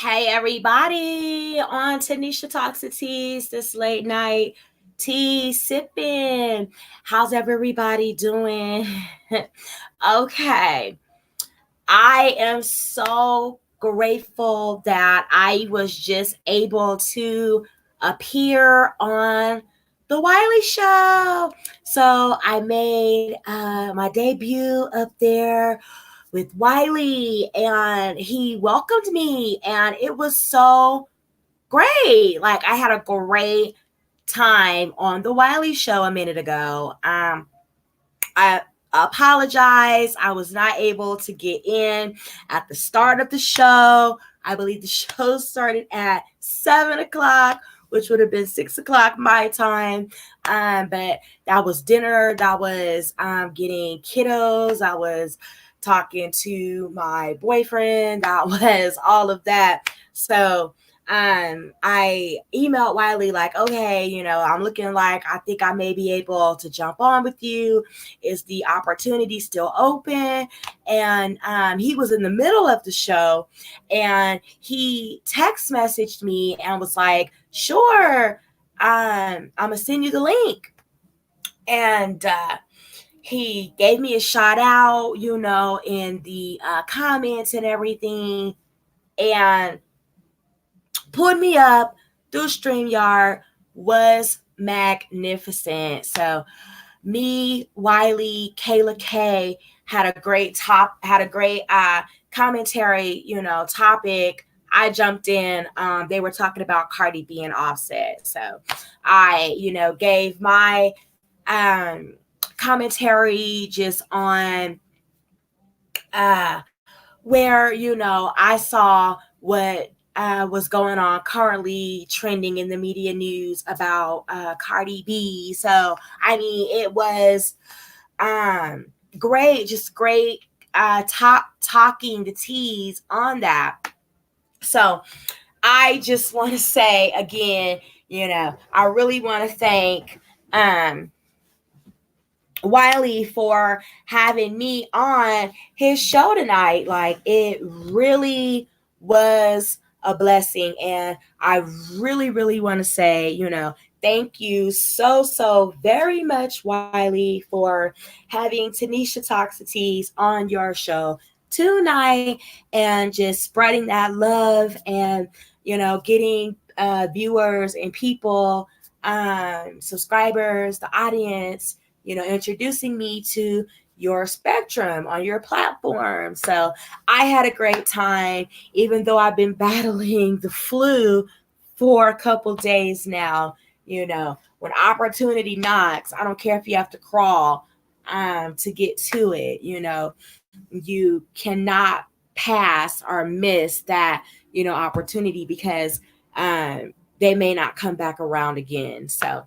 Hey everybody, on Tanisha Talks to Teas, this late night tea sipping. How's everybody doing? Okay, I am so grateful that I was just able to appear on the Wiley Show. So I made my debut up there with Wiley, and he welcomed me, and it was so great. Like, I had a great time on the Wiley Show a minute ago. I apologize. I was not able to get in at the start of the show. I believe the show started at 7 o'clock, which would have been 6 o'clock my time. But that was dinner. That was getting kiddos. I was talking to my boyfriend. That was all of that. So I emailed Wiley like, okay, I'm looking like I think I may be able to jump on with you. Is the opportunity still open? And he was in the middle of the show, and he text messaged me and was like, sure, I'm gonna send you the link. And he gave me a shout out, in the comments and everything, and pulled me up through StreamYard. Was magnificent. So me, Wiley, Kayla K had a great commentary, topic. I jumped in. They were talking about Cardi B and Offset. So I, gave my commentary just on where, I saw what was going on currently trending in the media news about Cardi B. So, I mean, it was great, just great talking the teas on that. So, I just want to say again, I really want to thank Wiley for having me on his show tonight. Like, it really was a blessing. And I really, really want to say, thank you so very much, Wiley, for having Tanisha Toxities on your show tonight and just spreading that love and, getting viewers and people, subscribers, the audience, introducing me to your spectrum on your platform. So I had a great time, even though I've been battling the flu for a couple days now. When opportunity knocks, I don't care if you have to crawl to get to it. You cannot pass or miss that, opportunity, because they may not come back around again. So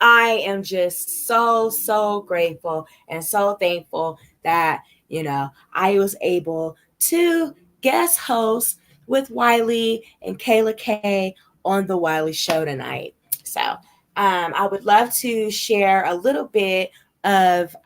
I am just so grateful and so thankful that, I was able to guest host with Wiley and Kayla K on the Wiley Show tonight. So I would love to share a little bit of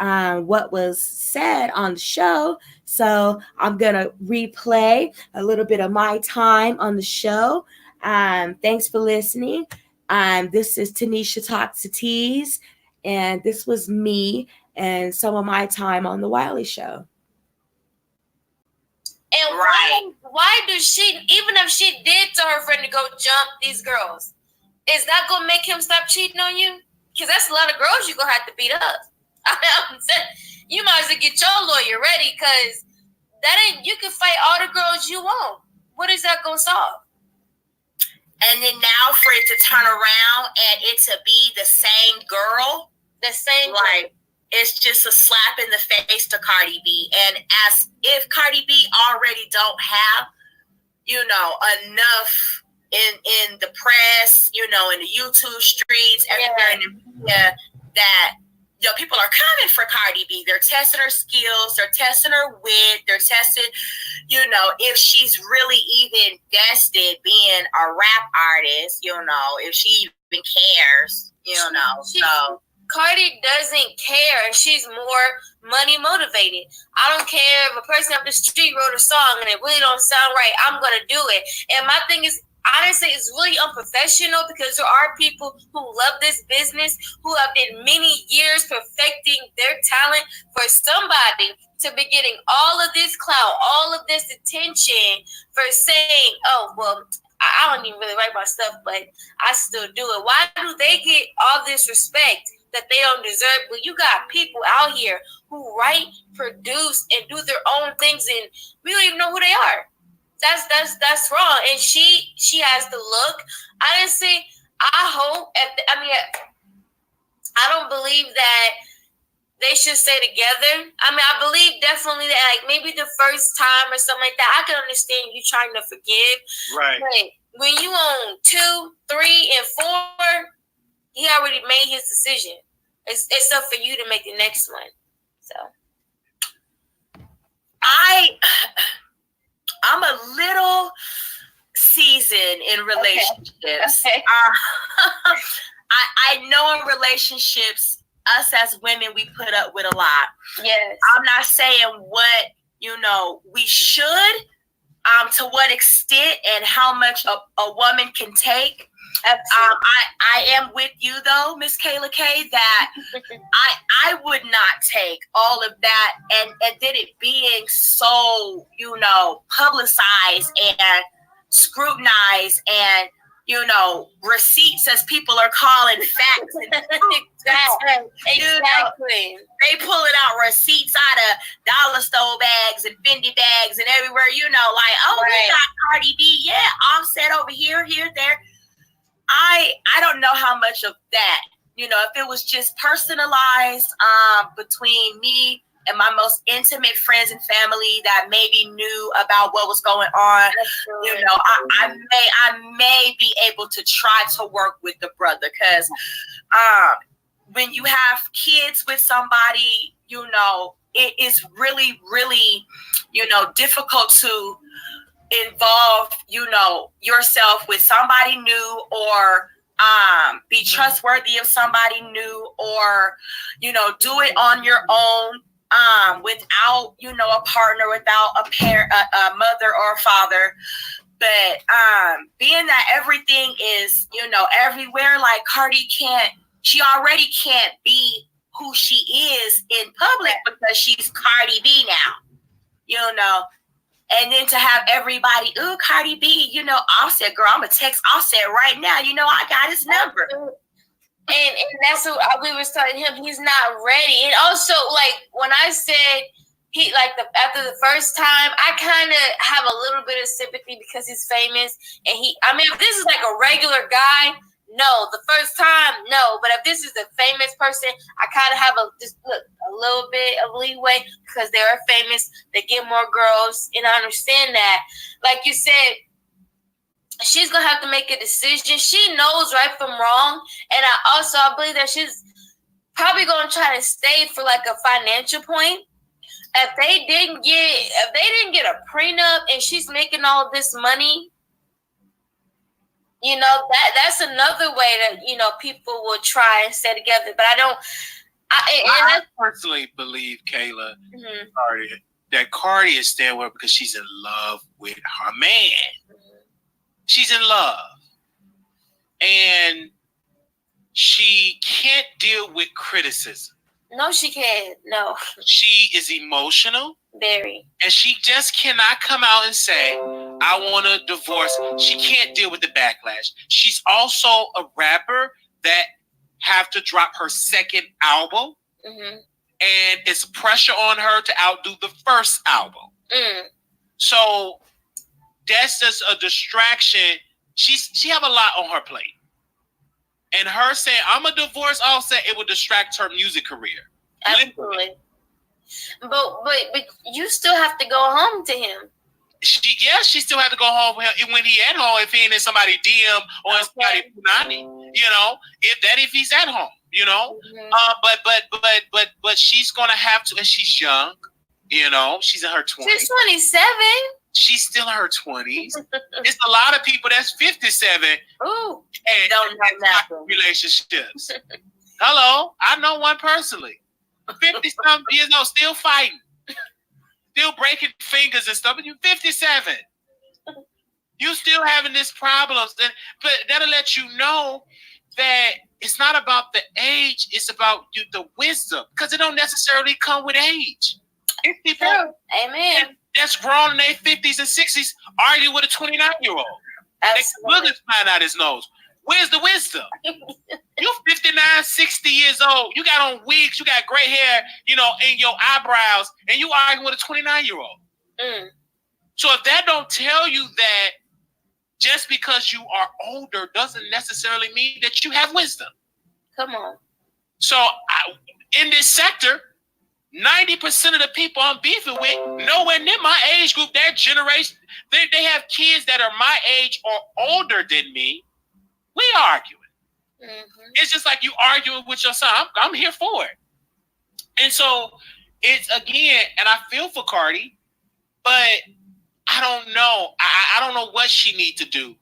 what was said on the show. So I'm going to replay a little bit of my time on the show. Thanks for listening. This is Tanisha Talks to Teas, and this was me and some of my time on the Wiley Show. And why does she, even if she did tell her friend to go jump these girls, is that going to make him stop cheating on you? Because that's a lot of girls you're going to have to beat up. I'm saying, you might as well get your lawyer ready, because you can fight all the girls you want. What is that going to solve? And then now for it to turn around and it to be the same girl. It's just a slap in the face to Cardi B. And as if Cardi B already don't have, enough in the press, in the YouTube streets, everywhere in the media, that people are coming for Cardi B. They're testing her skills. They're testing her wit. They're testing, if she's really even vested being a rap artist, if she even cares, so. Cardi doesn't care, and she's more money motivated. I don't care if a person up the street wrote a song and it really don't sound right. I'm gonna do it. And my thing is, honestly, it's really unprofessional because there are people who love this business, who have been many years perfecting their talent for somebody to be getting all of this clout, all of this attention for saying, oh, well, I don't even really write my stuff, but I still do it. Why do they get all this respect that they don't deserve? But you got people out here who write, produce, and do their own things, and we don't even know who they are. That's wrong. And she has the look. Honestly, I hope. I don't believe that they should stay together. I mean, I believe definitely that, like, maybe the first time or something like that, I can understand you trying to forgive. Right. But when you on 2, 3, and 4, he already made his decision. It's up for you to make the next one. So, I'm a little seasoned in relationships. Okay. I know in relationships, us as women, we put up with a lot. Yes. I'm not saying what, we should, to what extent and how much a woman can take. I am with you though, Miss Kayla K, that I would not take all of that and then it being so, publicized and scrutinized and, receipts, as people are calling facts. Exactly. They pulling out receipts out of dollar store bags and Fendi bags and everywhere, like, oh, right. We got Cardi B, yeah, Offset over here, there. I don't know how much of that, if it was just personalized between me and my most intimate friends and family that maybe knew about what was going on. Absolutely. I may be able to try to work with the brother, because when you have kids with somebody, it is really, really, difficult to involve, yourself with somebody new, or be trustworthy of somebody new, or, do it on your own, without, a partner, without a parent, a mother or a father. But being that everything is, everywhere, like she already can't be who she is in public because she's Cardi B now, and then to have everybody, ooh, Cardi B, Offset, girl, I'm going to text Offset right now. I got his number. And that's what we were telling him. He's not ready. And also, like, when I said after the first time, I kind of have a little bit of sympathy because he's famous. And if this is like a regular guy, no. The first time, no. But if this is a famous person, I kind of have a little bit of leeway because they are famous. They get more girls, and I understand that. Like you said, she's gonna have to make a decision. She knows right from wrong, and I believe that she's probably gonna try to stay for like a financial point. If they didn't get a prenup, and she's making all this money, that's another way that people will try and stay together. But I personally believe, Kayla, that Cardi is staying with her because she's in love with her man. She's in love. And she can't deal with criticism. No, she can't. No. She is emotional. Very. And she just cannot come out and say, I want a divorce. She can't deal with the backlash. She's also a rapper that have to drop her second album. Mm-hmm. And it's pressure on her to outdo the first album. So that's just a distraction. She have a lot on her plate. And her saying, I'm a divorce Offset, it will distract her music career. Absolutely. But you still have to go home to him. She still have to go home when he at home, if he ain't in somebody DM or in somebody punani, if he's at home, but she's gonna have to, and she's young, she's in her 20s. She's 27. She's still in her 20s. It's a lot of people that's 57. Ooh, and don't have that relationships. Hello, I know one personally. 50-something years old, still fighting, still breaking fingers and stuff. But you're 57. You still having this problems, but that'll let you know that it's not about the age; it's about the wisdom, because it don't necessarily come with age. It's people Amen. that's grown in their 50s and 60s argue with a 29-year-old. Absolutely. Flying out his nose. Where's the wisdom? You're 59, 60 years old. You got on wigs. You got gray hair, in your eyebrows, and you arguing with a 29-year-old. Mm. So if that don't tell you that just because you are older doesn't necessarily mean that you have wisdom. Come on. So in this sector, 90% of the people I'm beefing with, nowhere near my age group, their generation, they have kids that are my age or older than me. We arguing. Mm-hmm. It's just like you arguing with your son. I'm here for it. And so it's, again, and I feel for Cardi, but I don't know. I don't know what she needs to do,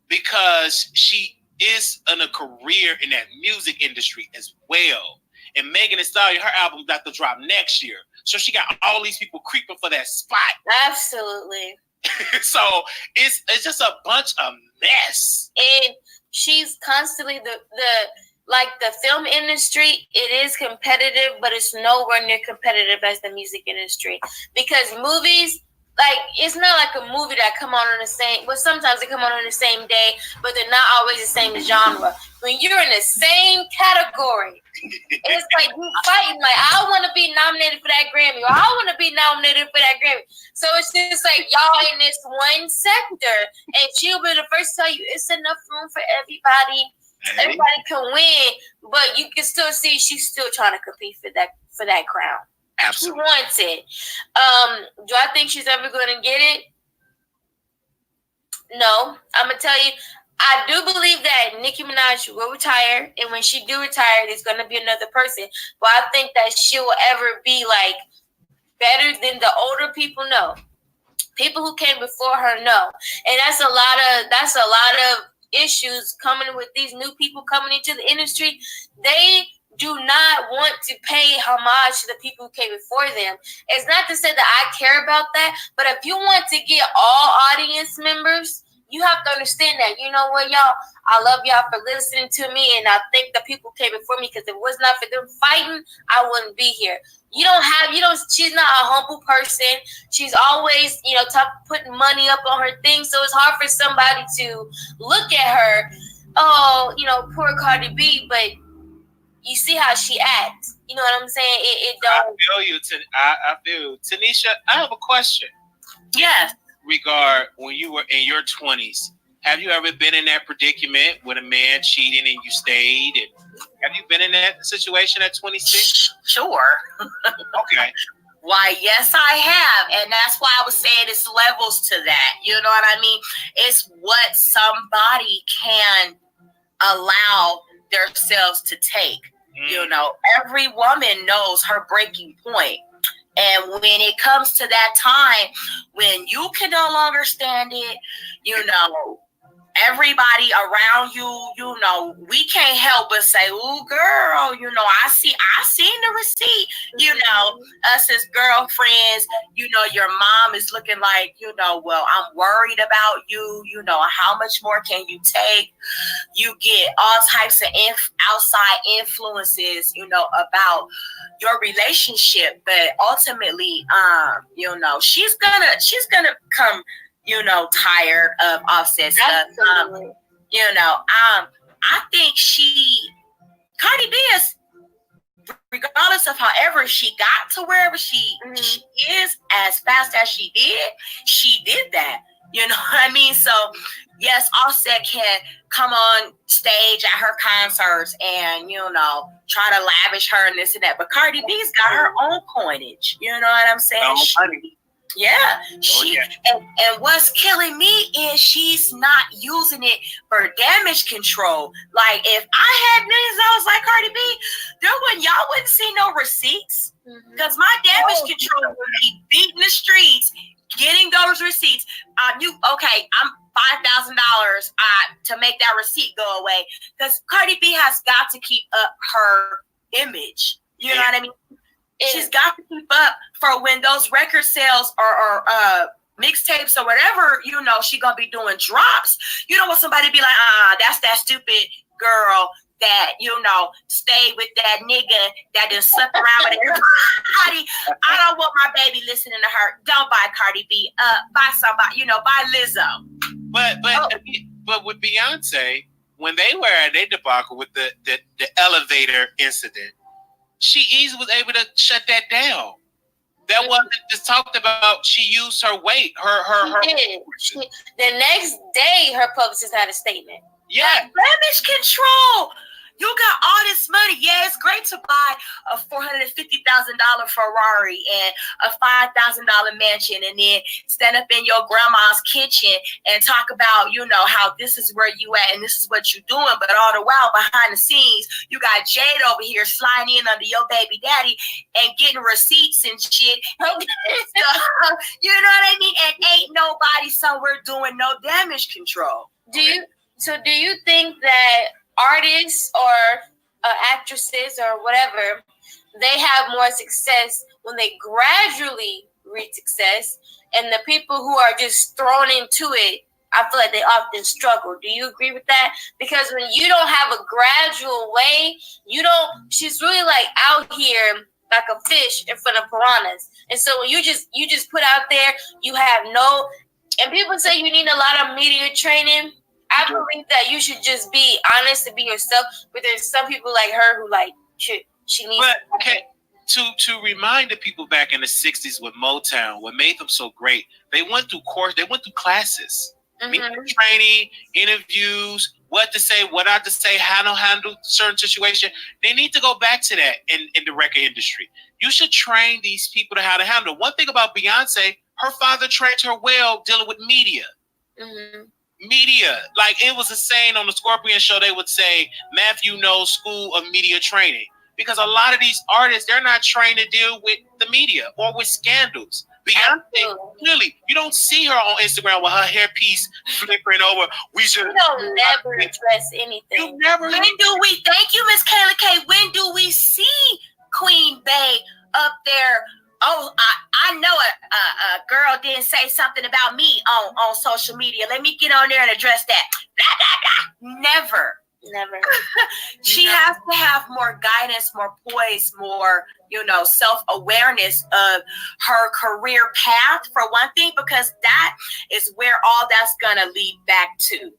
because she is in a career in that music industry as well. And Megan Thee Stallion, her album got to drop next year. So she got all these people creeping for that spot. Absolutely. So it's just a bunch of mess. And she's constantly the film industry, it is competitive, but it's nowhere near competitive as the music industry. Because movies, it's not like a movie that come on the same, well, sometimes they come on the same day, but they're not always the same genre. When you're in the same category, it's like you fighting, I want to be nominated for that Grammy, or I want to be nominated for that Grammy. So it's just like y'all in this one sector, and she'll be the first to tell you it's enough room for everybody. Everybody can win, but you can still see she's still trying to compete for that crown. Absolutely. She wants it. Do I think she's ever going to get it? No. I'm going to tell you, I do believe that Nicki Minaj will retire, and when she do retire, there's going to be another person. But I think that she will ever be better than the older people. No. People who came before her, no. And that's a lot of issues coming with these new people coming into the industry. They do not want to pay homage to the people who came before them. It's not to say that I care about that, but if you want to get all audience members, you have to understand that, you know what, y'all, I love y'all for listening to me, and I think the people came before me, because if it was not for them fighting, I wouldn't be here. She's not a humble person. She's always, putting money up on her thing, so it's hard for somebody to look at her, poor Cardi B, but you see how she acts. You know what I'm saying? It don't. I feel you. I feel you. Tanisha, I have a question. Yes. Regard when you were in your 20s, have you ever been in that predicament with a man cheating and you stayed? And have you been in that situation at 26? Sure. Okay. Why, yes, I have. And that's why I was saying it's levels to that. You know what I mean? It's what somebody can allow themselves to take. Every woman knows her breaking point. And when it comes to that time when you can no longer stand it, everybody around you, we can't help but say, "Ooh, girl, I seen the receipt." Us as girlfriends, your mom is looking like, well, I'm worried about you. How much more can you take? You get all types of outside influences, about your relationship, but ultimately, she's gonna come, tired of Offset stuff. I think Cardi B is, regardless of however she got to wherever she is, as fast as she did that. You know what I mean? So yes, Offset can come on stage at her concerts and, try to lavish her and this and that. But Cardi B's got her own coinage. You know what I'm saying? And what's killing me is she's not using it for damage control. Like, if I had millions of dollars like Cardi B, y'all wouldn't see no receipts, because my damage control would be beating the streets, getting those receipts. I'm $5,000 to make that receipt go away, because Cardi B has got to keep up her image. You know what I mean? She's got to keep up for when those record sales or mixtapes or whatever, she gonna be doing drops. You don't want somebody to be like, that's that stupid girl that, stayed with that nigga that just slept around with everybody. I don't want my baby listening to her. Don't buy Cardi B. Buy somebody, buy Lizzo. But with Beyonce, when they were at their debacle with the elevator incident, she easily was able to shut that down. That wasn't just talked about. She used her weight. The next day, her publicist had a statement. Yeah. Damage control. You got all this money. Yeah, it's great to buy a $450,000 Ferrari and a $5,000 mansion, and then stand up in your grandma's kitchen and talk about, how this is where you at and this is what you're doing. But all the while behind the scenes, you got Jade over here sliding in under your baby daddy and getting receipts and shit. You know what I mean? And ain't nobody somewhere doing no damage control. Do you think that artists or actresses or whatever, they have more success when they gradually reach success, and the people who are just thrown into it, I feel like they often struggle? Do you agree with that? Because when you don't have a gradual way, she's really like out here like a fish in front of piranhas. And so when you just put out there, you have and people say you need a lot of media training. I believe that you should just be honest and be yourself. But there's some people like her who she needs. But to remind the people back in the '60s with Motown, what made them so great, they went through classes, media training, interviews, what to say, what not to say, how to handle certain situations. They need to go back to that in the record industry. You should train these people to how to handle. One thing about Beyonce, her father trained her well dealing with media. Mm-hmm. Media, like it was a saying on the Scorpion show, they would say Matthew knows school of media training, because a lot of these artists, they're not trained to deal with the media or with scandals. Beyonce, clearly, you don't see her on Instagram with her hairpiece flipping over. We don't never address anything. When do we? Thank you, Miss Kayla K. When do we see Queen Bey up there? Oh, I know a girl didn't say something about me on social media. Let me get on there and address that. Blah, blah, blah. Never. She has to have more guidance, more poise, more, self-awareness of her career path, for one thing, because that is where all that's going to lead back to.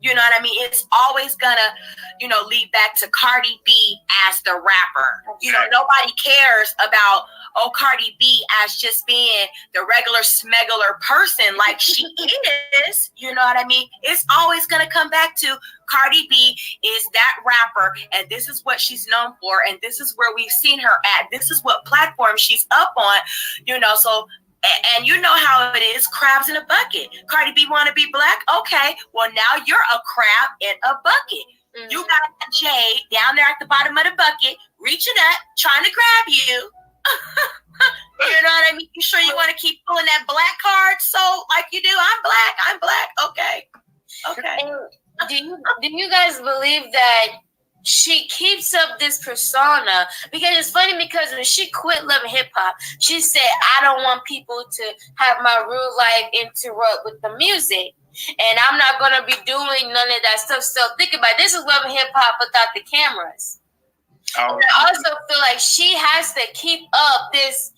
You know what I mean? It's always gonna, lead back to Cardi B as the rapper. Nobody cares about, Cardi B as just being the regular smegular person like she is. You know what I mean? It's always gonna come back to Cardi B is that rapper, and this is what she's known for, and this is where we've seen her at. This is what platform she's up on. So. And you know how it is, crabs in a bucket. Cardi B want to be black? Okay, well now you're a crab in a bucket. Mm-hmm. You got Jade down there at the bottom of the bucket, reaching up, trying to grab you. You know what I mean? You sure you want to keep pulling that black card? So like you do, I'm black. Okay. And do you guys believe that she keeps up this persona? Because it's funny, because when she quit Love and Hip Hop, she said, I don't want people to have my real life interrupt with the music, and I'm not going to be doing none of that stuff. So think about it. This is Love and Hip Hop without the cameras. And I also feel like she has to keep up this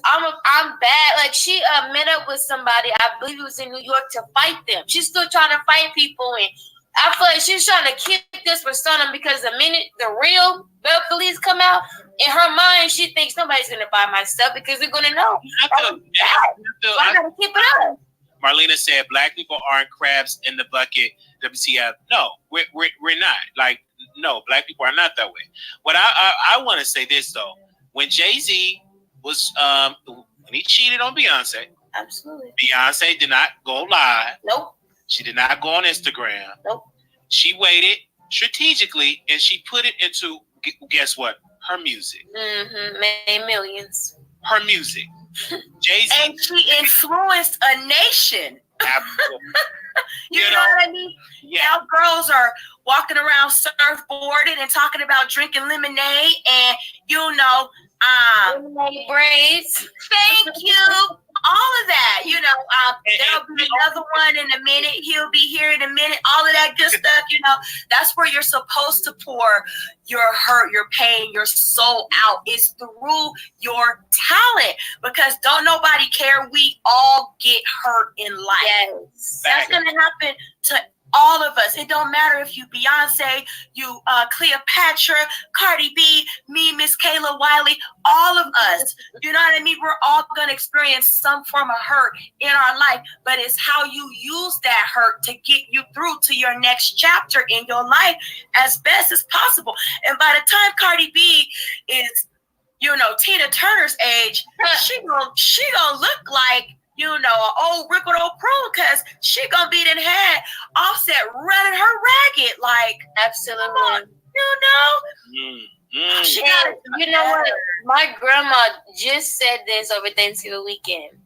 I'm bad. Like she met up with somebody, I believe it was in New York, to fight them. She's still trying to fight people, and I feel like she's trying to keep this persona, because the minute the real Beverly's come out, in her mind, she thinks nobody's going to buy my stuff because they're going to know. I got to keep it up. Marlena said, black people aren't crabs in the bucket. WTF. No, we're not. Like, no, black people are not that way. But I want to say this, though. When Jay-Z was, when he cheated on Beyonce. Absolutely. Beyonce did not go live. Nope. She did not go on Instagram. Nope. She waited strategically, and she put it into, guess what? Her music. Mm-hmm. Made millions. Her music. Jay-Z. And she influenced a nation. Absolutely. You know what I mean? Yeah. Now girls are walking around surfboarding and talking about drinking lemonade and, lemonade braids. Thank you. All of that, there'll be another one in a minute. He'll be here in a minute. All of that good stuff, that's where you're supposed to pour your hurt, your pain, your soul out. It's through your talent, because don't nobody care. We all get hurt in life. Yes. That's going to happen to all of us. It don't matter if you Beyonce, you Cleopatra, Cardi B, me, Miss Kayla Wiley, all of us. You know what I mean? We're all going to experience some form of hurt in our life, but it's how you use that hurt to get you through to your next chapter in your life as best as possible. And by the time Cardi B is, Tina Turner's age, she gonna look like, an old wrinkled old prune, because she gonna be had Offset running her ragged. Like, absolutely. She got what? My grandma just said this over Thanksgiving weekend.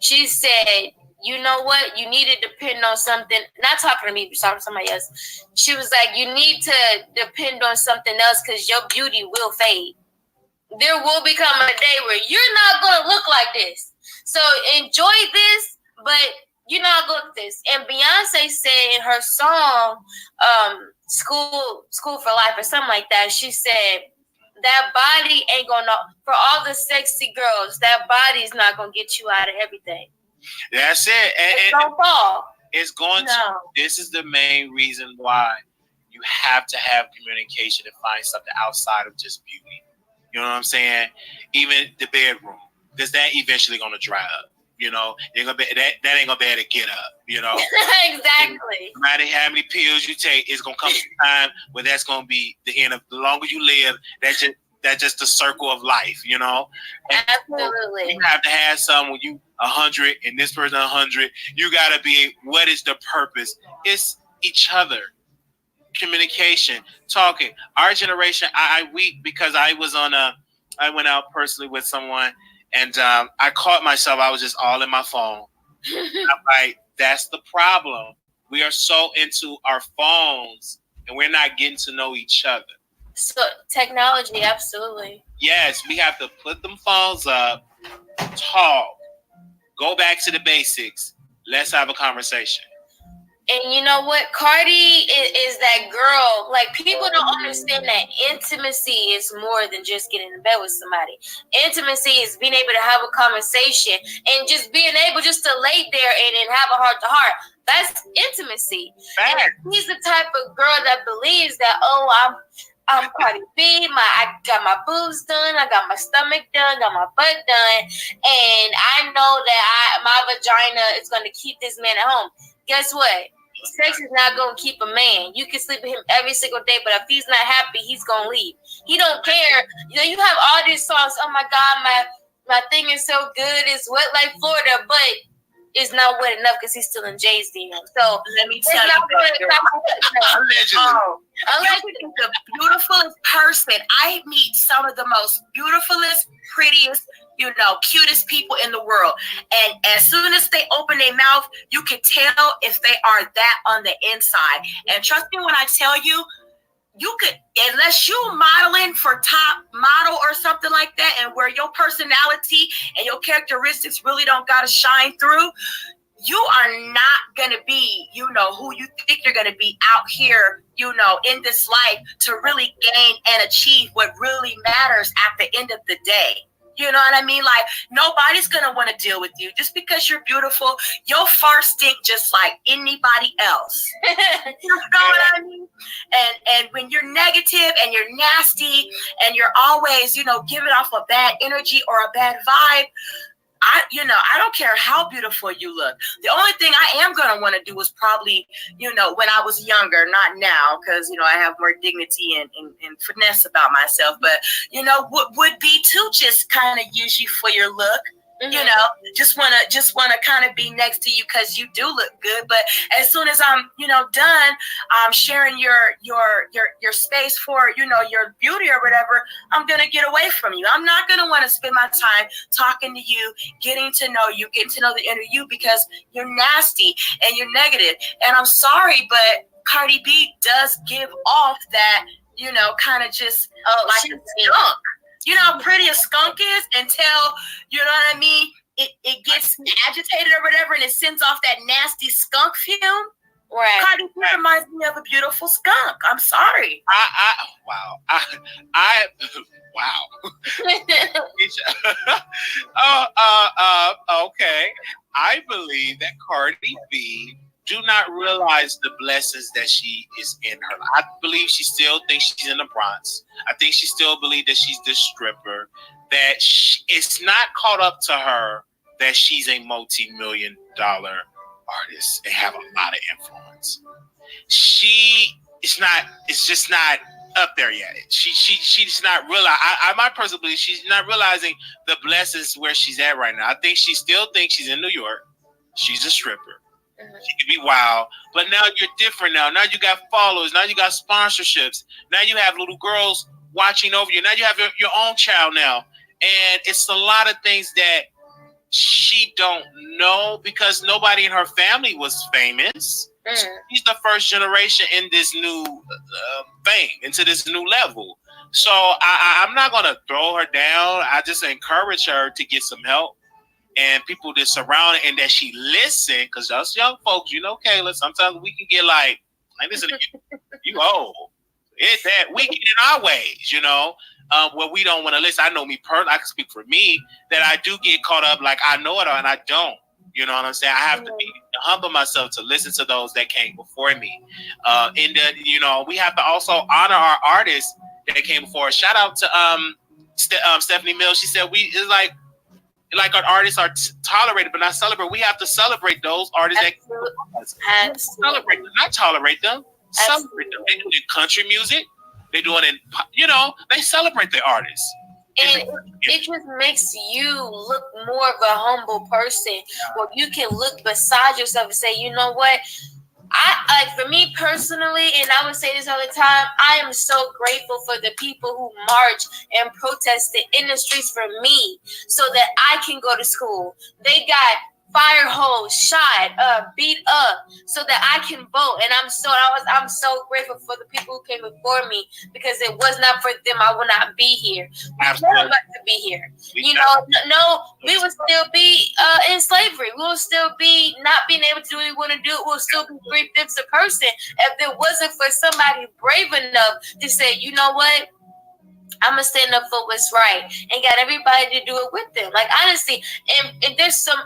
She said, you know what? You need to depend on something. Not talking to me, but talking to somebody else. She was like, you need to depend on something else because your beauty will fade. There will become a day where you're not going to look like this. So enjoy this, but you're not going to look this. And Beyonce said in her song, School for Life or something like that, she said, that body ain't going to, for all the sexy girls, that body's not going to get you out of everything. That's it. It's don't fall. It's going to, this is the main reason why you have to have communication and find something outside of just beauty. You know what I'm saying? Even the bedroom, because that eventually going to dry up. You're gonna be, that ain't gonna be able to get up. Exactly. No matter how many pills you take, it's gonna come a time where that's gonna be the end of. The longer you live, that's just the circle of life. And absolutely. You have to have someone when you 100 and this person 100. You gotta be. What is the purpose? It's each other. Communication, talking. Our generation, I weep because I went out personally with someone. And I caught myself. I was just all in my phone. I'm like, that's the problem. We are so into our phones, and we're not getting to know each other. So technology, absolutely. Yes, we have to put them phones up, talk, go back to the basics. Let's have a conversation. And you know what? Cardi is that girl. Like, people don't understand that intimacy is more than just getting in bed with somebody. Intimacy is being able to have a conversation and just being able just to lay there and have a heart to heart. That's intimacy. And he's the type of girl that believes that, I'm Cardi B. I got my boobs done. I got my stomach done. Got my butt done. And I know that my vagina is going to keep this man at home. Guess what? Sex is not going to keep a man. You can sleep with him every single day, but if he's not happy, he's going to leave. He don't care. You have all these songs. Oh my God, my thing is so good. It's wet like Florida, but it's not wet enough because he's still in Jay's DM. So let me tell you, allegedly, the beautifulest person. I meet some of the most beautifulest, prettiest, cutest people in the world. And as soon as they open their mouth, you can tell if they are that on the inside. And trust me when I tell you, you could, unless you modeling for top model or something like that, and where your personality and your characteristics really don't gotta shine through, you are not gonna be, who you think you're gonna be out here, in this life to really gain and achieve what really matters at the end of the day. You know what I mean? Like, nobody's going to want to deal with you just because you're beautiful. Your fart stink just like anybody else. You know what I mean? And when you're negative and you're nasty and you're always, giving off a bad energy or a bad vibe, I don't care how beautiful you look. The only thing I am going to want to do is probably, when I was younger, not now, because, I have more dignity and finesse about myself. But, would be to just kind of use you for your look. You know, just wanna kind of be next to you because you do look good. But as soon as I'm, done, sharing your space for, your beauty or whatever, I'm gonna get away from you. I'm not gonna want to spend my time talking to you, getting to know the inner you, because you're nasty and you're negative. And I'm sorry, but Cardi B does give off that, kind of just like a skunk. You know how pretty a skunk is until, you know what I mean, it gets agitated or whatever, and it sends off that nasty skunk fume. Right. Cardi B reminds me of a beautiful skunk. I'm sorry. Wow. Okay. I believe that Cardi B do not realize the blessings that she is in her life. I believe she still thinks she's in the Bronx. I think she still believes that she's this stripper, that it's not caught up to her that she's a multi-million-dollar artist and have a lot of influence. It's just not up there yet. She's not realize. My personal belief, she's not realizing the blessings where she's at right now. I think she still thinks she's in New York. She's a stripper. She can be wild, but now you're different. Now you got followers. Now you got sponsorships. Now you have little girls watching over you. Now you have your own child now, and it's a lot of things that she don't know because nobody in her family was famous. So she's the first generation in this new fame, into this new level. So I'm not gonna throw her down. I just encourage her to get some help. And people that surround her and that she listen, because us young folks, Kayla, sometimes we can get like listen, you old. It's that we get in our ways, where we don't want to listen. I know me personally, I can speak for me, that I do get caught up like I know it all and I don't. You know what I'm saying? I have to humble myself to listen to those that came before me. We have to also honor our artists that came before us. Shout out to Stephanie Mills. She said it's like our artists are tolerated but not celebrated. We have to celebrate those artists that celebrate them, not tolerate them. Celebrate them. They do it in country music. They do it in, they celebrate their artists. And it just makes you look more of a humble person, where you can look beside yourself and say, you know what? For me personally, and I would say this all the time, I am so grateful for the people who march and protested in the streets for me so that I can go to school. They got fire hose, shot, beat up so that I can vote. And I'm so grateful for the people who came before me, because it was not for them, I would not be here. Absolutely. None of us to be here. We would still be in slavery. We will still be not being able to do what we want to do. We'll still be 3/5 a person if it wasn't for somebody brave enough to say, you know what? I'm gonna stand up for what's right, and got everybody to do it with them. Like, honestly, and there's some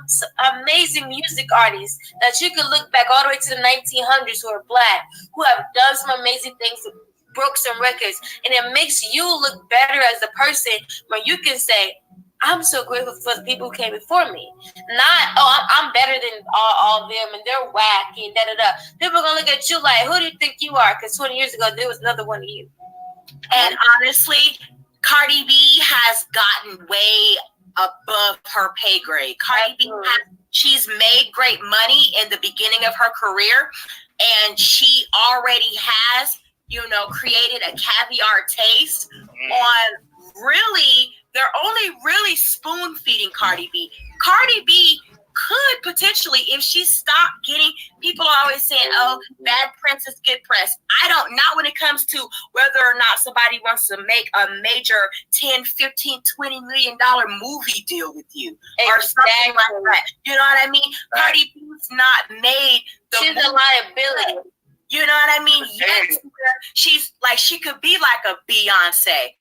amazing music artists that you can look back all the way to the 1900s who are black, who have done some amazing things, broke some records, and it makes you look better as a person when you can say, I'm so grateful for the people who came before me. Not, I'm better than all of them and they're wacky and da-da-da. People are going to look at you like, who do you think you are? Because 20 years ago, there was another one of you. And honestly, Cardi B has gotten way above her pay grade. Cardi B, she's made great money in the beginning of her career, and she already has, created a caviar taste on really, they're only really spoon feeding Cardi B. Cardi B could potentially, if she stopped getting, people are always saying, oh, bad princess get press. Not when it comes to whether or not somebody wants to make a major 10, 15, $20 million movie deal with you or something like that. You know what I mean? Right. Cardi B's not made she's a liability. You know what I mean? Yes, she's like, she could be like a Beyonce,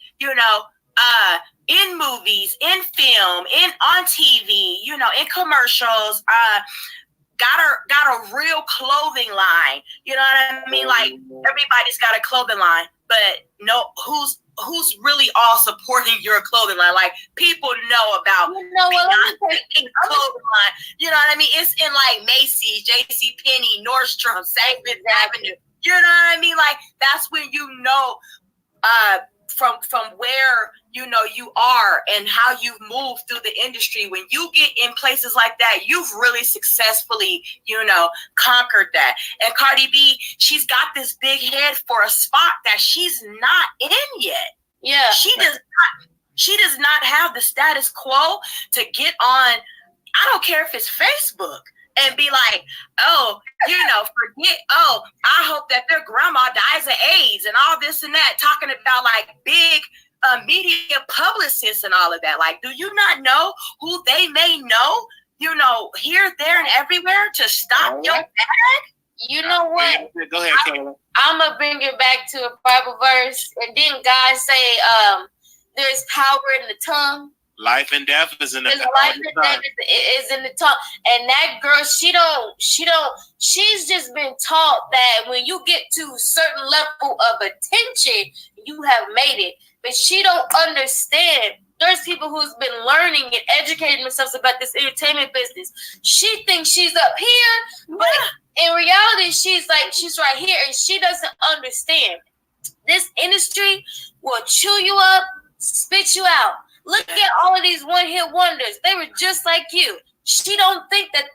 in movies, in film, on TV, in commercials, got a real clothing line. You know what I mean? Like, everybody's got a clothing line, but no, who's really all supporting your clothing line? Like, people know about Beyonce's clothing line. You know what I mean? It's in like Macy's, JCPenney, Nordstrom, Savings Avenue. You know what I mean? Like, that's when from where you are and how you've moved through the industry. When you get in places like that, you've really successfully conquered that. And Cardi B, she's got this big head for a spot that she's not in yet. Yeah, she does not have the status quo to get on, I don't care if it's Facebook, and be like, forget, I hope that their grandma dies of AIDS and all this and that, talking about like big media publicists and all of that. Like, do you not know who they may know, here, there, and everywhere to stop your bag? You know what? Go ahead, Kayla. I'm going to bring it back to a Bible verse. And didn't God say there's power in the tongue? Life and death is in the tongue. Life and death is in the tongue. And that girl, she's just been taught that when you get to a certain level of attention, you have made it. But she don't understand. There's people who's been learning and educating themselves about this entertainment business. She thinks she's up here, but in reality, she's right here, and she doesn't understand. This industry will chew you up, spit you out. Look at all of these one-hit wonders. They were just like you. She don't think that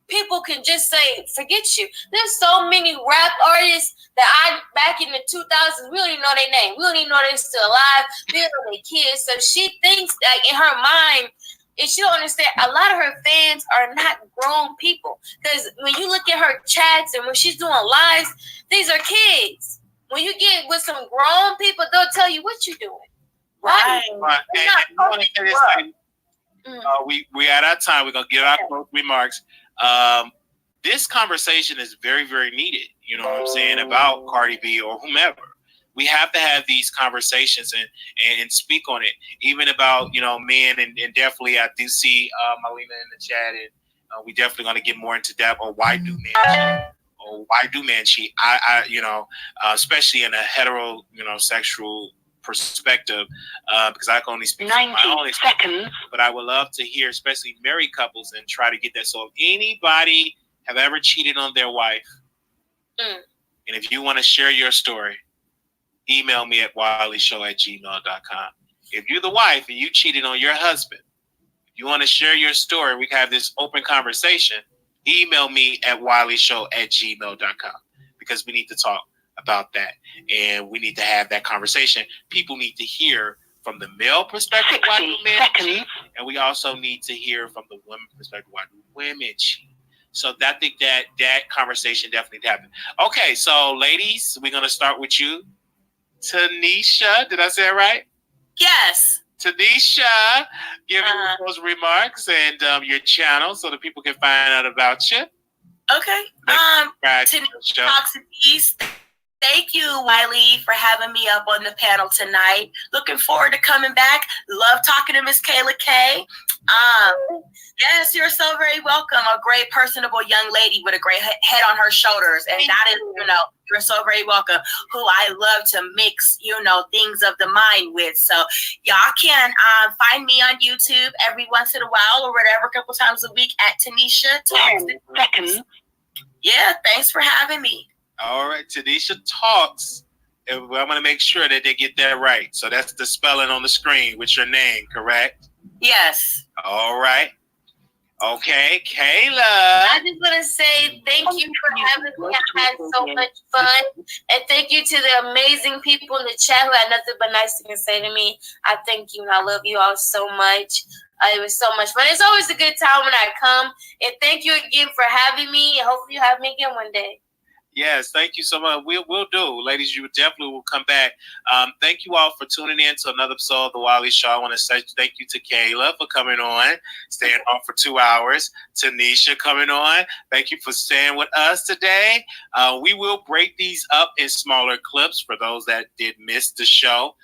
people can just say, forget you. There's so many rap artists that back in the 2000s, we don't even know their name. We don't even know they're still alive. We don't know their kids. So she thinks, like, in her mind, and she don't understand, a lot of her fans are not grown people. Because when you look at her chats and when she's doing lives, these are kids. When you get with some grown people, they'll tell you what you're doing. Right. We at our time. We're gonna give our closing remarks. This conversation is very, very needed. You know what I'm saying, about Cardi B or whomever. We have to have these conversations and speak on it, even about men and definitely I do see Malina in the chat, and we definitely gonna get more into depth on why do men cheat or why do men cheat. I especially in a heterosexual perspective, because I can only speak from my own experience, but I would love to hear, especially married couples, and try to get that. So if anybody have ever cheated on their wife, and if you want to share your story, email me at wileyshow@gmail.com. If you're the wife and you cheated on your husband, if you want to share your story, we can have this open conversation, email me at wileyshow@gmail.com, because we need to talk about that, and we need to have that conversation. People need to hear from the male perspective why do men cheat, and we also need to hear from the women perspective why do women cheat. So I think that conversation definitely happened. Okay, so ladies, we're gonna start with you, Tanisha. Did I say it right? Yes. Tanisha, give me those remarks and your channel so that people can find out about you. Okay. Tanisha Talks in East. Thank you, Wiley, for having me up on the panel tonight. Looking forward to coming back. Love talking to Miss Kayla K. Yes, you're so very welcome. A great, personable young lady with a great head on her shoulders. And that is, you're so very welcome. Who I love to mix, things of the mind with. So y'all can find me on YouTube every once in a while or whatever, a couple times a week at Tanisha Talks. Yeah, thanks for having me. All right, Tanisha Talks. I'm going to make sure that they get that right. So that's the spelling on the screen with your name, correct? Yes. All right. Okay, Kayla. I just want to say thank you for having me. I had so much fun. And thank you to the amazing people in the chat who had nothing but nice things to say to me. I thank you and I love you all so much. It was so much fun. It's always a good time when I come. And thank you again for having me. And hopefully you have me again one day. Yes, thank you so much. We'll do. Ladies, you definitely will come back. Thank you all for tuning in to another episode of The Wiley Show. I want to say thank you to Kayla for coming on, staying on for 2 hours. Tanisha coming on. Thank you for staying with us today. We will break these up in smaller clips for those that did miss the show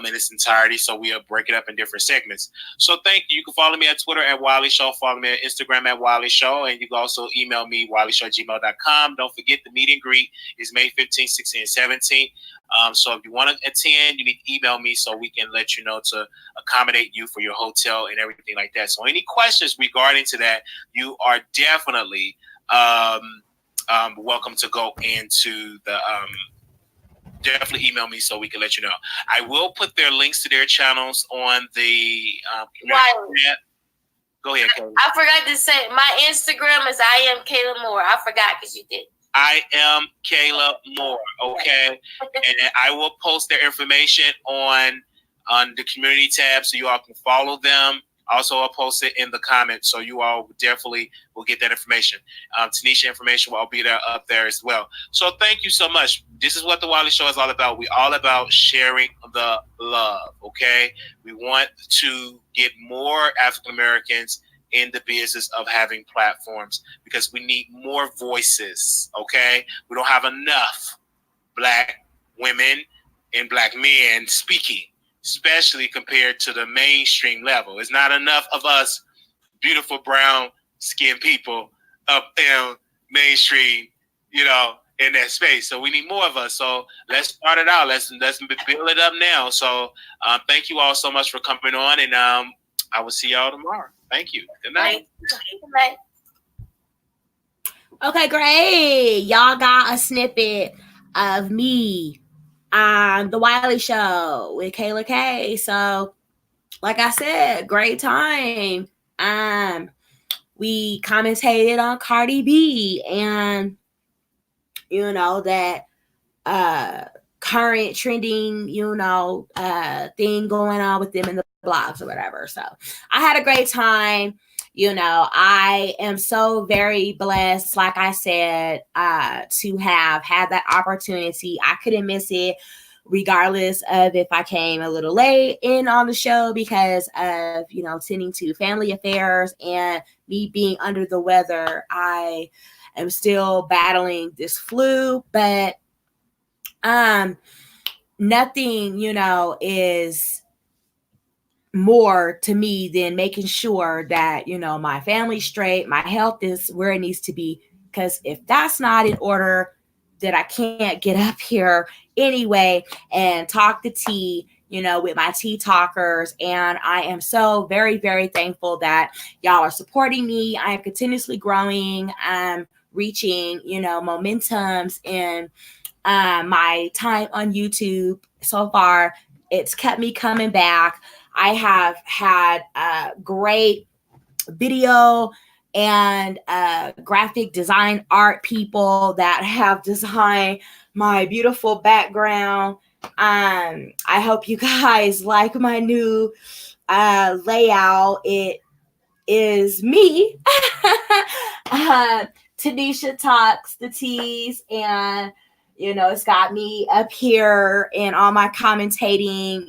in its entirety. So we'll break it up in different segments. So thank you. You can follow me at Twitter at Wiley Show. Follow me on Instagram at Wiley Show. And you can also email me, wileyshow@gmail.com. Don't forget the meet and greet is May 15th, 16th, and 17th. So if you want to attend, you need to email me so we can let you know to accommodate you for your hotel and everything like that. So any questions regarding to that, you are definitely welcome to go into definitely email me so we can let you know. I will put their links to their channels on the Wiley. Go ahead, Kayla. I forgot to say my Instagram is I am Kayla Moore. I forgot because you did. I am Kayla Moore. Okay, and I will post their information on the community tab so you all can follow them. Also, I'll post it in the comments so you all definitely will get that information. Tanisha information will be there up there as well. So thank you so much. This is what the WIley Show is all about. We're all about sharing the love, okay? We want to get more African Americans in the business of having platforms because we need more voices, okay? We don't have enough Black women and Black men speaking, especially compared to the mainstream level. It's not enough of us beautiful brown skinned people up in mainstream, in that space. So we need more of us. So let's start it out. Let's build it up now. So thank you all so much for coming on, and I will see y'all tomorrow. Thank you. Good night. Good night. Okay, great. Y'all got a snippet of me on the WIley Show with Kayla K. So, like I said, great time. We commentated on Cardi B and that current trending thing going on with them in the blogs or whatever. So I had a great time. I am so very blessed, like I said, to have had that opportunity. I couldn't miss it, regardless of if I came a little late in on the show because of, tending to family affairs and me being under the weather. I am still battling this flu, but nothing, is more to me than making sure that, my family's straight, my health is where it needs to be. Because if that's not in order, that I can't get up here anyway and talk the tea, with my tea talkers. And I am so very, very thankful that y'all are supporting me. I am continuously growing. I'm reaching, momentums in my time on YouTube so far. It's kept me coming back. I have had great video and graphic design art people that have designed my beautiful background. I hope you guys like my new layout. It is me. Tanisha talks the teas, and it's got me up here and all my commentating,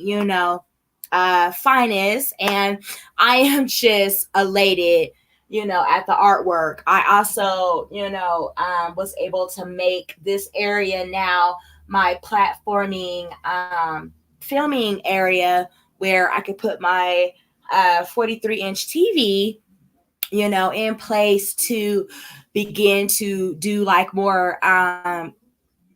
finest, and I am just elated, at the artwork. I also, was able to make this area now my platforming, filming area where I could put my 43-inch TV, in place to begin to do like more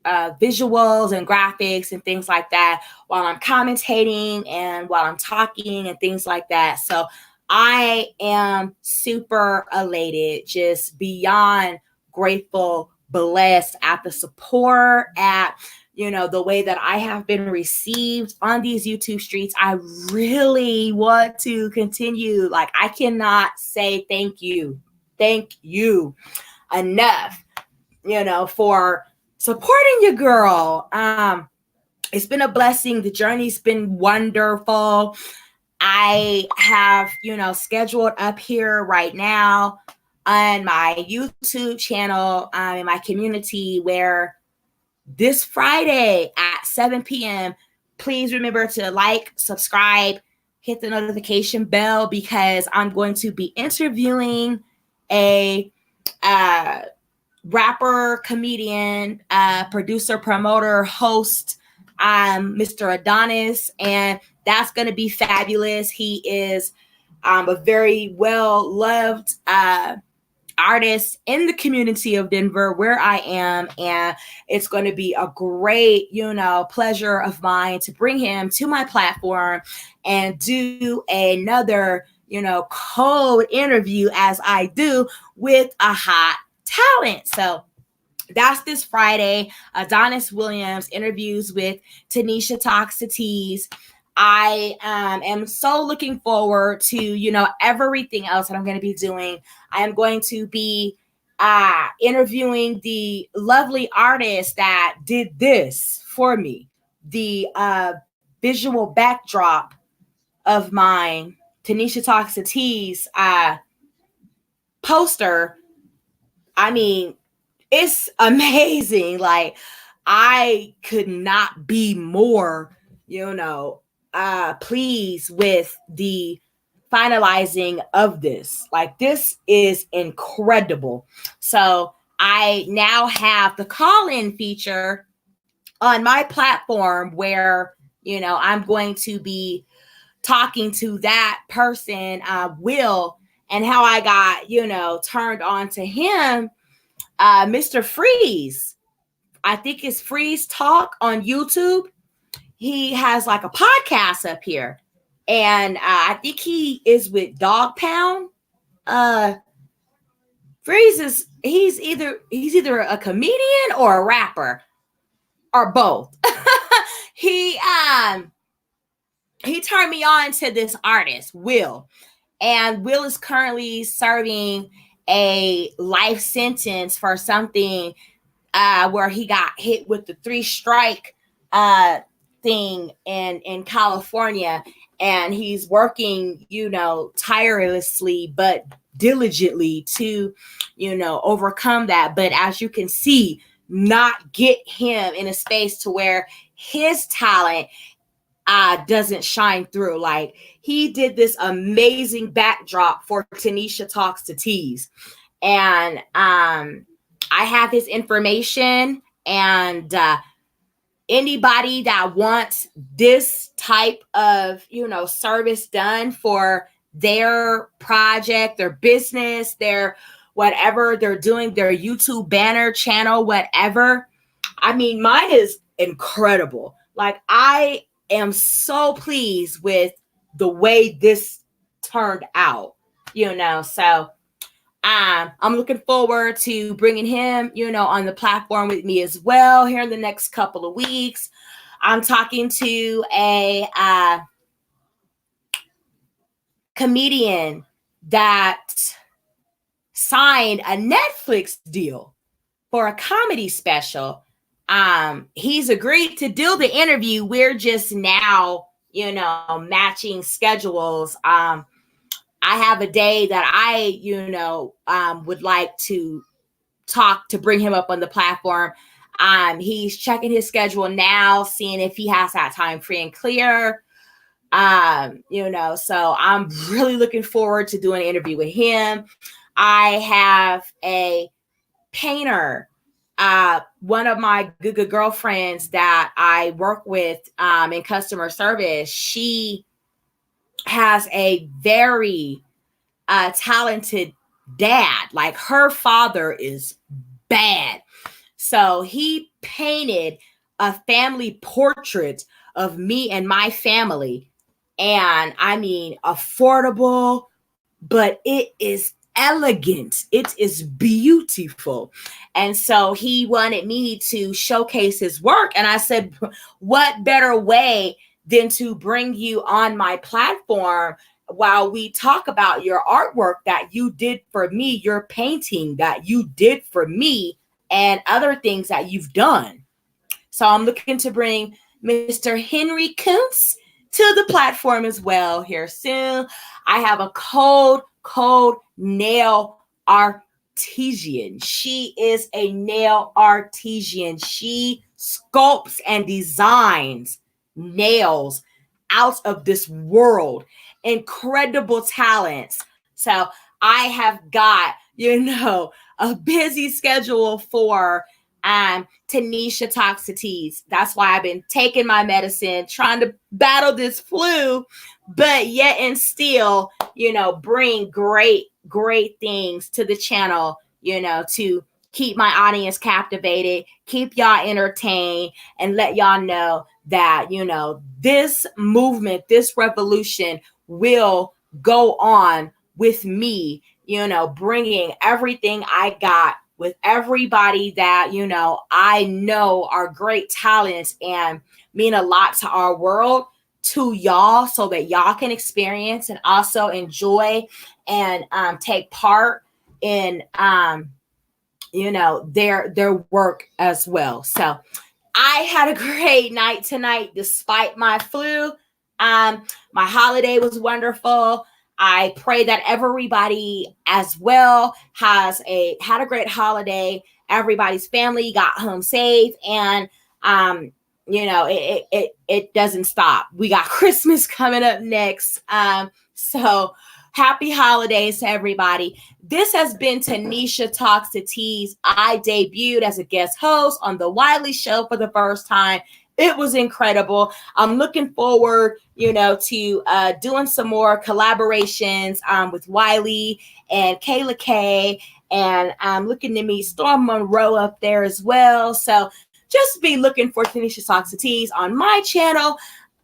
visuals and graphics and things like that while I'm commentating and while I'm talking and things like that. So I am super elated, just beyond grateful, blessed at the support, at the way that I have been received on these YouTube streets. I really want to continue. Like, I cannot say thank you enough, for supporting your girl. It's been a blessing. The journey's been wonderful. I have, scheduled up here right now on my YouTube channel, in my community, where this Friday at 7 p.m., please remember to like, subscribe, hit the notification bell, because I'm going to be interviewing a rapper, comedian, producer, promoter, host, Mr. Adonis, and that's going to be fabulous. He is a very well-loved artist in the community of Denver, where I am, and it's going to be a great, pleasure of mine to bring him to my platform and do another, cold interview, as I do with a hot talent. So that's this Friday. Adonis Williams interviews with Tanisha Talks to Tease. I am so looking forward to, you know, everything else that I'm going to be doing. I am going to be interviewing the lovely artist that did this for me. The visual backdrop of mine, Tanisha Talks to Tease poster. I mean, it's amazing. Like, I could not be more, you know, pleased with the finalizing of this. Like, this is incredible. So I now have the call-in feature on my platform where, you know, I'm going to be talking to that person, Will, and how I got, you know, turned on to him, Mr. Freeze. I think it's Freeze Talk on YouTube. He has like a podcast up here. And I think he is with Dog Pound. Freeze is he's either a comedian or a rapper or both. he turned me on to this artist, Will. And Will is currently serving a life sentence for something where he got hit with the 3-strike thing in California. And he's working, you know, tirelessly but diligently to, you know, overcome that. But as you can see, not get him in a space to where his talent doesn't shine through. Like, he did this amazing backdrop for Tanisha Talks to Tease. And I have his information, and anybody that wants this type of, you know, service done for their project, their business, their whatever they're doing, their YouTube banner, channel, whatever. I mean, mine is incredible. Like, I am so pleased with the way this turned out, you know. So I'm looking forward to bringing him, you know, on the platform with me as well here in the next couple of weeks. I'm talking to a comedian that signed a Netflix deal for a comedy special. He's agreed to do the interview. We're just now, you know, matching schedules. I have a day that I, you know, would like to bring him up on the platform. He's checking his schedule now, seeing if he has that time free and clear. You know, so I'm really looking forward to doing an interview with him. I have a painter, one of my good girlfriends that I work with in customer service. She has a very talented dad. Like, her father is bad. So he painted a family portrait of me and my family. And I mean, affordable, but it is elegant. It is beautiful. And so he wanted me to showcase his work. And I said, what better way than to bring you on my platform while we talk about your artwork that you did for me, your painting that you did for me, and other things that you've done. So I'm looking to bring Mr. Henry Kuntz to the platform as well here soon. I have a cold nail artisan. She is a nail artisan. She sculpts and designs nails out of this world. Incredible talents. So I have got, you know, a busy schedule for Tanisha Talks to Tease. That's why I've been taking my medicine, trying to battle this flu, but yet and still, you know, bring great things to the channel, you know, to keep my audience captivated, keep y'all entertained, and let y'all know that, you know, this movement, this revolution will go on with me, you know, bringing everything I got with everybody that, you know are great talents and mean a lot to our world, to y'all, so that y'all can experience and also enjoy and take part in their work as well. So I had a great night tonight despite my flu. My holiday was wonderful. I pray that everybody as well had a great holiday. Everybody's family got home safe, and it doesn't stop. We got Christmas coming up next. So happy holidays to everybody. This has been Tanisha Talks to Tease. I debuted as a guest host on the WIley Show for the first time. It was incredible. I'm looking forward, to doing some more collaborations with WIley and Kayla K. And I'm looking to meet Storm Monroe up there as well. So just be looking for Tanisha Talks to Tease on my channel,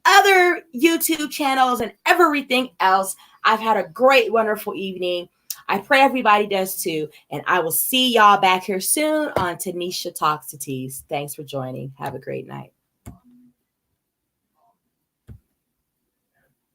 other YouTube channels, and everything else. I've had a great, wonderful evening. I pray everybody does too. And I will see y'all back here soon on Tanisha Talks to Tease. Thanks for joining. Have a great night.